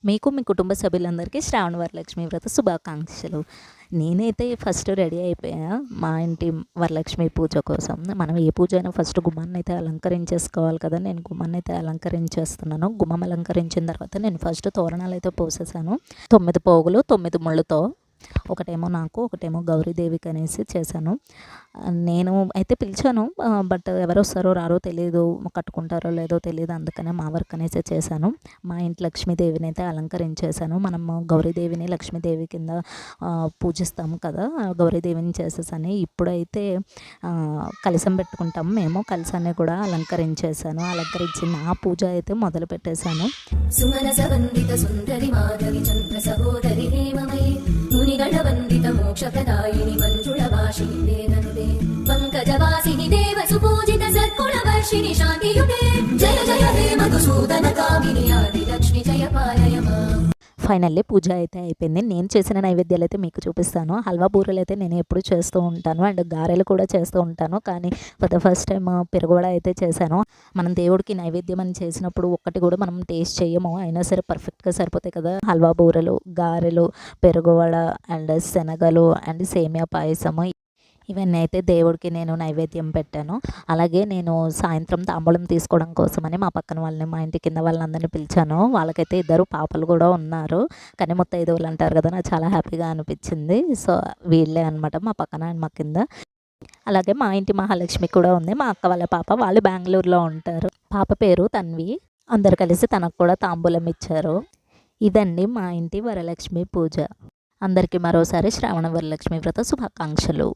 మీకు మీ కుటుంబ సభ్యులందరికీ శ్రావణ వరలక్ష్మి వ్రత శుభాకాంక్షలు. నేనైతే ఫస్ట్ రెడీ అయిపోయా మా ఇంటి వరలక్ష్మి పూజ కోసం. మనం ఏ పూజ అయినా ఫస్ట్ గుమ్మాన్నైతే అలంకరించేసుకోవాలి కదా. నేను గుమ్మాన్నైతే అలంకరించేస్తున్నాను. గుమ్మం అలంకరించిన తర్వాత నేను ఫస్ట్ తోరణాలు అయితే పోసేసాను. 9 పోగులు 9 ముళ్ళతో, ఒకటేమో నాకు, ఒకటేమో గౌరీదేవికి అనేసి చేశాను. నేను అయితే పిలిచాను, బట్ ఎవరు వస్తారో రారో తెలియదు, కట్టుకుంటారో లేదో తెలియదు, అందుకనే మా వర్క్ అనేసి చేశాను. మా ఇంటి లక్ష్మీదేవిని అయితే అలంకరించేశాను. మనము గౌరీదేవిని లక్ష్మీదేవి కింద పూజిస్తాము కదా, గౌరీదేవిని చేసేసాను. ఇప్పుడైతే కలశం పెట్టుకుంటాము మేము, కలశాన్ని కూడా అలంకరించేశాను. అలంకరించి నా పూజ అయితే మొదలు పెట్టేశాను. గణవందిత మోక్షప్రదాయిని మంజుళవాసిని వేదనుదే పంకజవాసిని దేవ సుపూజిత సర్కుణవర్షిణి శాంతియుతే జయ జయ హే మధుసూదన కామిని ఆది లక్ష్మి జయ పాలయమా. ఫైనల్లీ పూజ అయితే అయిపోయింది. నేను చేసిన నైవేద్యాలు అయితే మీకు చూపిస్తాను. హల్వా బూరెలు అయితే నేను ఎప్పుడు చేస్తూ ఉంటాను, అండ్ గారెలు కూడా చేస్తూ ఉంటాను. కానీ ఫర్ ద ఫస్ట్ టైం పెరుగువడ అయితే చేశాను. మనం దేవుడికి నైవేద్యం అని చేసినప్పుడు ఒక్కటి కూడా మనం టేస్ట్ చేయము, అయినా సరే పర్ఫెక్ట్గా సరిపోతాయి కదా. హల్వా బూరెలు, గారెలు, పెరుగువడ అండ్ శనగలు అండ్ సేమియా పాయసము, ఇవన్నీ అయితే దేవుడికి నేను నైవేద్యం పెట్టాను. అలాగే నేను సాయంత్రం తాంబూలం తీసుకోవడం కోసమని మా పక్కన వాళ్ళని, మా ఇంటి కింద వాళ్ళందరినీ పిలిచాను. వాళ్ళకైతే 2 పాపలు కూడా ఉన్నారు. కానీ ముత్తైదువులు అంటారు కదా, నాకు చాలా హ్యాపీగా అనిపించింది. సో వీళ్ళే అనమాట మా పక్కన అండ్ మా కింద. అలాగే మా ఇంటి మహాలక్ష్మి కూడా ఉంది, మా అక్క వాళ్ళ పాప. వాళ్ళు బెంగళూరులో ఉంటారు. పాప పేరు తన్వి. అందరు కలిసి తనకు కూడా తాంబూలం ఇచ్చారు. ఇదండి మా ఇంటి వరలక్ష్మి పూజ. అందరికీ మరోసారి శ్రావణ వరలక్ష్మి వ్రత శుభాకాంక్షలు.